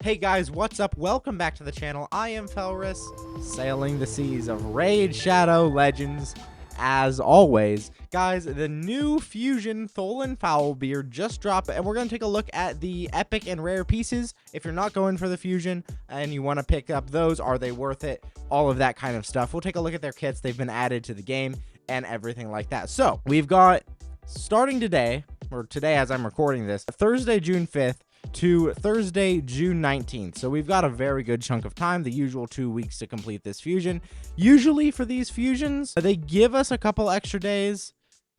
Hey guys, what's up? Welcome back to the channel. I am Felris, sailing the seas of Raid Shadow Legends. As always, guys, the new fusion Tholin Foulbeard just dropped, and we're going to take a look at the epic and rare pieces. If you're not going for the fusion and you want to pick up those, are they worth it? All of that kind of stuff. We'll take a look at their kits. They've been added to the game and everything like that. So we've got, starting today, or today as I'm recording this, Thursday, June 5th, to Thursday, June 19th. So we've got a very good chunk of time, the usual 2 weeks to complete this fusion. Usually for these fusions, they give us a couple extra days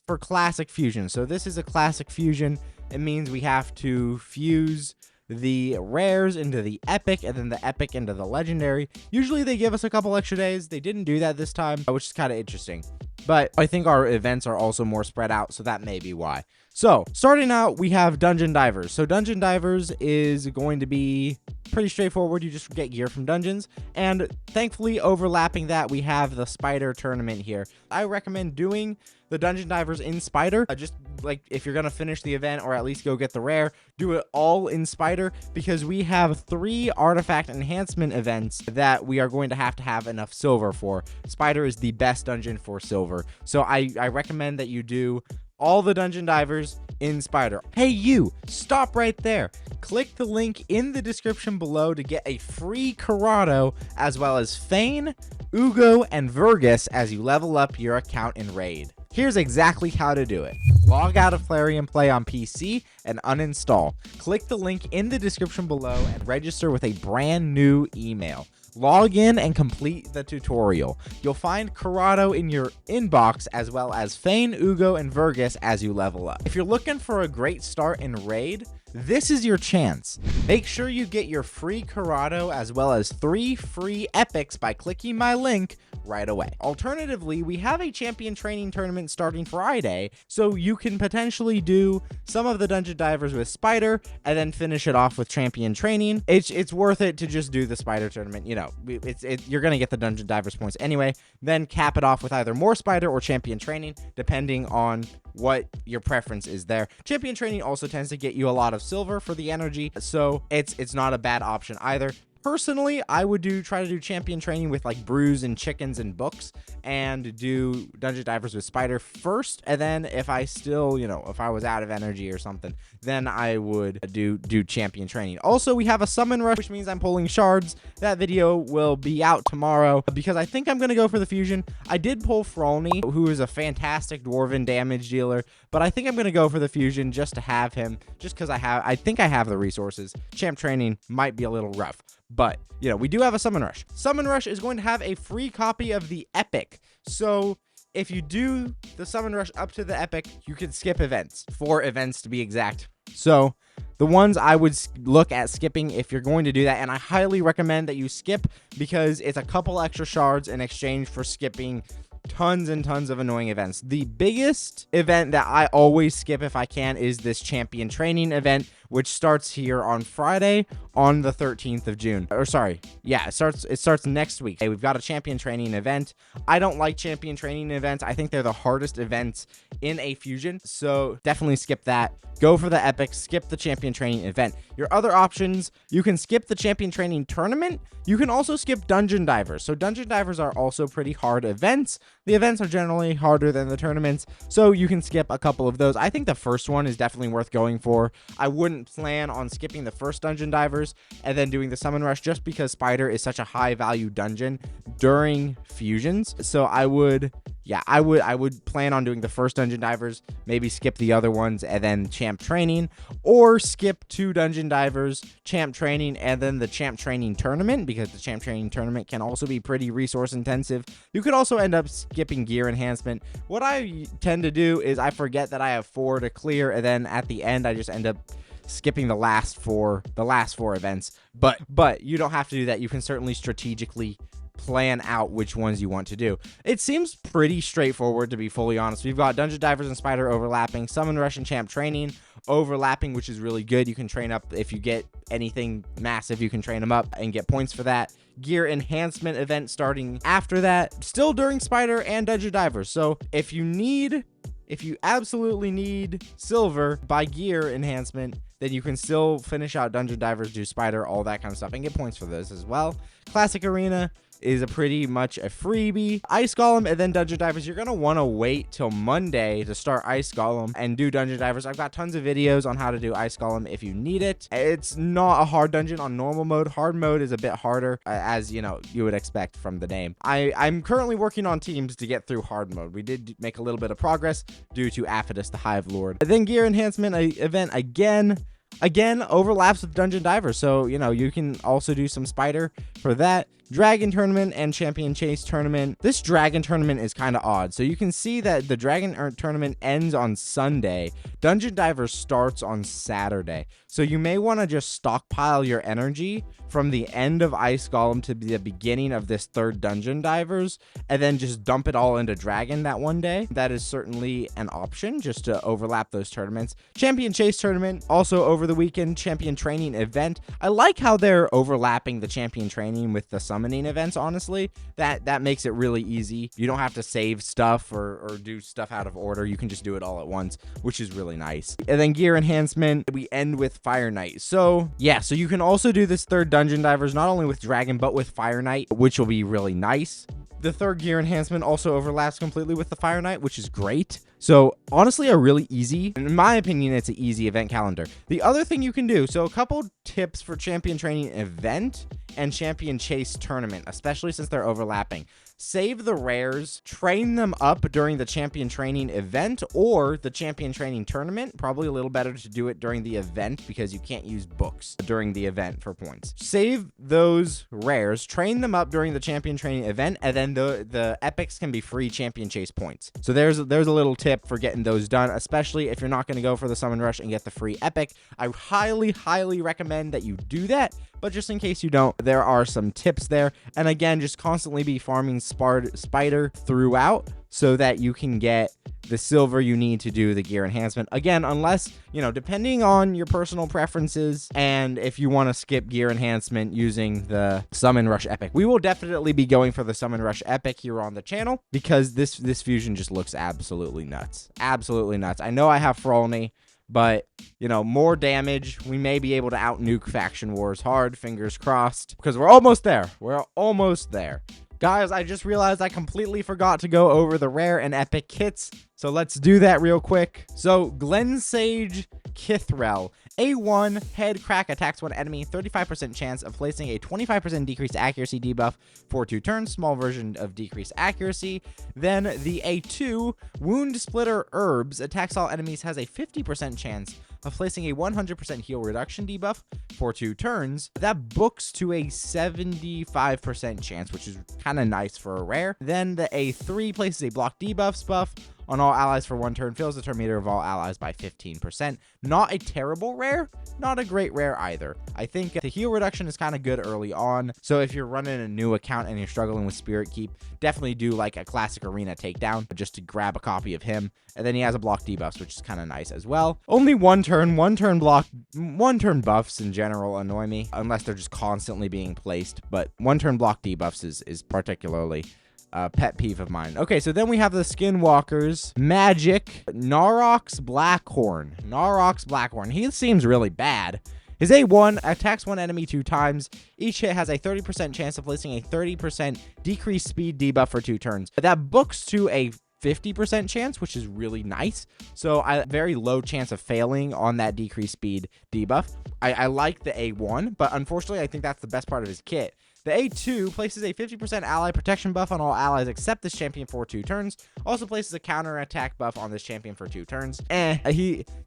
for classic fusion. So this is a classic fusion. It means we have to fuse the rares into the epic and then the epic into the legendary. Usually they give us a couple extra days. They didn't do that this time, which is kind of interesting. But I think our events are also more spread out, so that may be why. So, starting out, we have Dungeon Divers. So, Dungeon Divers is going to be pretty straightforward. You just get gear from dungeons. And thankfully, overlapping that, we have the Spider tournament here. I recommend doing the Dungeon Divers in Spider. Just like if you're going to finish the event or at least go get the rare, do it all in Spider, because we have 3 artifact enhancement events that we are going to have enough silver for. Spider is the best dungeon for silver. So, I recommend that you do all the Dungeon Divers in Spider. Hey, you, stop right there. Click the link in the description below to get a free Corrado, as well as Fane, Ugo, and Vergus as you level up your account in Raid. Here's exactly how to do it. Log out of Flareon Play on PC and uninstall. Click the link in the description below and register with a brand new email. Log in and complete the tutorial. You'll find Corrado in your inbox, as well as Fane, Ugo, and Vergus as you level up. If you're looking for a great start in Raid, this is your chance. Make sure you get your free Corrado as well as 3 free epics by clicking my link right away. Alternatively, we have a champion training tournament starting Friday, so you can potentially do some of the Dungeon Divers with Spider and then finish it off with champion training. It's worth it to just do the Spider tournament. You know, you're gonna get the Dungeon Divers points anyway. Then cap it off with either more Spider or champion training, depending on what your preference is there. Champion training also tends to get you a lot of silver for the energy, so it's not a bad option either. Personally, I would try to do champion training with like brews and chickens and books, and do Dungeon Divers with Spider first, and then if I still, if I was out of energy or something, then I would do champion training. Also, we have a summon rush, which means I'm pulling shards. That video will be out tomorrow, because I think I'm going to go for the fusion. I did pull Frolny, who is a fantastic dwarven damage dealer, but I think I'm going to go for the fusion just to have him, just because I think I have the resources. Champ training might be a little rough, but we do have a summon rush. Summon rush is going to have a free copy of the epic. So if you do the summon rush up to the epic, you can skip events, 4 events to be exact. So the ones I would look at skipping if you're going to do that, and I highly recommend that you skip, because it's a couple extra shards in exchange for skipping tons and tons of annoying events. The biggest event that I always skip if I can is this champion training event, which starts here on Friday on the 13th of June. Or sorry, yeah, it starts next week. Hey, we've got a champion training event. I don't like champion training events. I think they're the hardest events in a fusion, so definitely skip that. Go for the epic, skip the champion training event. Your other options, you can skip the champion training tournament. You can also skip Dungeon Divers. So Dungeon Divers are also pretty hard events. The events are generally harder than the tournaments, so you can skip a couple of those. I think the first one is definitely worth going for. I wouldn't plan on skipping the first Dungeon Divers and then doing the summon rush, just because Spider is such a high value dungeon during fusions. So I would plan on doing the first Dungeon Divers, maybe skip the other ones and then champ training, or skip 2 Dungeon Divers, champ training, and then the champ training tournament, because the champ training tournament can also be pretty resource intensive. You could also end up skipping gear enhancement. What I tend to do is I forget that I have 4 to clear, and then at the end I just end up skipping the last four events. But you don't have to do that. You can certainly strategically plan out which ones you want to do. It seems pretty straightforward, to be fully honest. We've got Dungeon Divers and Spider overlapping, Summon Rush and Champ Training overlapping, which is really good. You can train up if you get anything massive, you can train them up and get points for that. Gear enhancement event starting after that, still during Spider and Dungeon Divers. So if you need if you absolutely need silver by gear enhancement, then you can still finish out Dungeon Divers, do Spider, all that kind of stuff, and get points for those as well. Classic Arena is pretty much a freebie. Ice Golem and then Dungeon Divers, you're going to want to wait till Monday to start Ice Golem and do Dungeon Divers. I've got tons of videos on how to do Ice Golem if you need it. It's not a hard dungeon on normal mode. Hard mode is a bit harder, as you know, you would expect from the name. I'm currently working on teams to get through hard mode. We did make a little bit of progress due to Aphidus, the Hive Lord. And then Gear Enhancement event again overlaps with Dungeon Divers, so you know you can also do some Spider for that. Dragon Tournament and Champion Chase Tournament. This Dragon Tournament is kind of odd. So you can see that the Dragon Tournament ends on Sunday. Dungeon Divers starts on Saturday. So you may want to just stockpile your energy from the end of Ice Golem to the beginning of this third Dungeon Divers, and then just dump it all into Dragon that one day. That is certainly an option, just to overlap those tournaments. Champion Chase Tournament, also over the weekend. Champion Training Event. I like how they're overlapping the Champion Training with the summoning events, honestly. That makes it really easy. You don't have to save stuff or do stuff out of order. You can just do it all at once, which is really nice. And then Gear Enhancement, we end with Fire Knight. So yeah, so you can also do this third Dungeon Divers not only with Dragon but with Fire Knight, which will be really nice. The third Gear Enhancement also overlaps completely with the Fire Knight, which is great. So honestly, a really easy, in my opinion, it's an easy event calendar. The other thing you can do, so a couple tips for Champion Training Event and Champion Chase Tournament, especially since they're overlapping. Save the rares, train them up during the Champion Training Event or the Champion Training Tournament. Probably a little better to do it during the event because you can't use books during the event for points. Save those rares, train them up during the Champion Training Event, and then the epics can be free Champion Chase points. So there's a little tip for getting those done, especially if you're not going to go for the Summon Rush and get the free epic. I highly recommend that you do that. But just in case you don't, there are some tips there. And again, just constantly be farming Spider throughout so that you can get the silver you need to do the gear enhancement. Again, unless, you know, depending on your personal preferences and if you want to skip gear enhancement using the Summon Rush epic. We will definitely be going for the Summon Rush epic here on the channel because this fusion just looks absolutely nuts. Absolutely nuts. I know I have Frolny, but, you know, more damage. We may be able to out-nuke Faction Wars hard. Fingers crossed. Because we're almost there. We're almost there. Guys, I just realized I completely forgot to go over the rare and epic kits. So let's do that real quick. So, Glensage Kithrel. A1 head crack attacks one enemy, 35% chance of placing a 25% decreased accuracy debuff for 2 turns, small version of decreased accuracy. Then the A2 wound splitter herbs attacks all enemies, has a 50% chance of placing a 100% heal reduction debuff for 2 turns. That books to a 75% chance, which is kind of nice for a rare. Then the A3 places a block debuffs buff on all allies for 1 turn, fills the turn meter of all allies by 15%. Not a terrible rare, not a great rare either. I think the heal reduction is kind of good early on, so if you're running a new account and you're struggling with Spirit Keep, definitely do like a classic arena takedown just to grab a copy of him. And then he has a block debuffs, which is kind of nice as well. Only 1 turn buffs in general annoy me, unless they're just constantly being placed, but 1 turn block debuffs is particularly pet peeve of mine. Okay, so then we have the Skinwalkers Magic Narox Blackhorn. Narox Blackhorn. He seems really bad. His A1 attacks one enemy 2 times. Each hit has a 30% chance of placing a 30% decreased speed debuff for 2 turns. That books to a 50% chance, which is really nice. So very low chance of failing on that decreased speed debuff. I like the A1, but unfortunately, I think that's the best part of his kit. The A2 places a 50% ally protection buff on all allies except this champion for 2 turns. Also places a counter attack buff on this champion for 2 turns.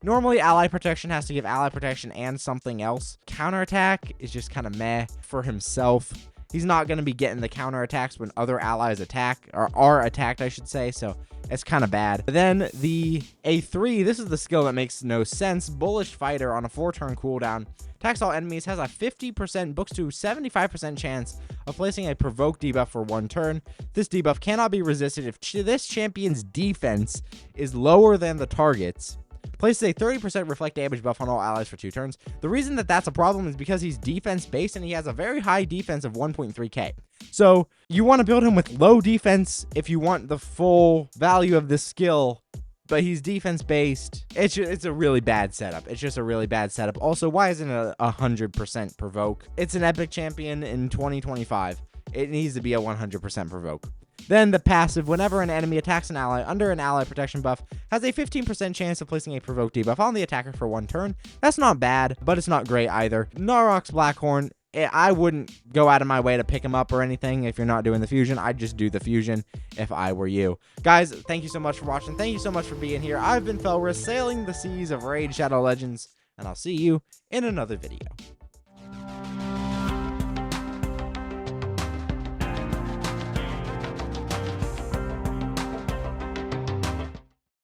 Normally ally protection has to give ally protection and something else. Counter attack is just kind of meh for himself. He's not going to be getting the counter attacks when other allies attack, or are attacked, I should say, so it's kind of bad. Then the A3, this is the skill that makes no sense. Bullish Fighter on a 4-turn cooldown. Attacks all enemies, has a 50%, books to 75% chance of placing a provoke debuff for 1 turn. This debuff cannot be resisted if this champion's defense is lower than the target's. Places a 30% reflect damage buff on all allies for 2 turns. The reason that that's a problem is because he's defense based and he has a very high defense of 1.3k. So you want to build him with low defense if you want the full value of this skill, but he's defense-based. It's a really bad setup. It's just a really bad setup. Also, why isn't it 100% provoke? It's an epic champion in 2025. It needs to be a 100% provoke. Then the passive, whenever an enemy attacks an ally under an ally protection buff, has a 15% chance of placing a provoke debuff on the attacker for 1 turn. That's not bad, but it's not great either. Narok's Blackhorn, I wouldn't go out of my way to pick him up or anything if you're not doing the fusion. I'd just do the fusion if I were you. Guys, thank you so much for watching. Thank you so much for being here. I've been Felris, sailing the seas of Raid Shadow Legends, and I'll see you in another video.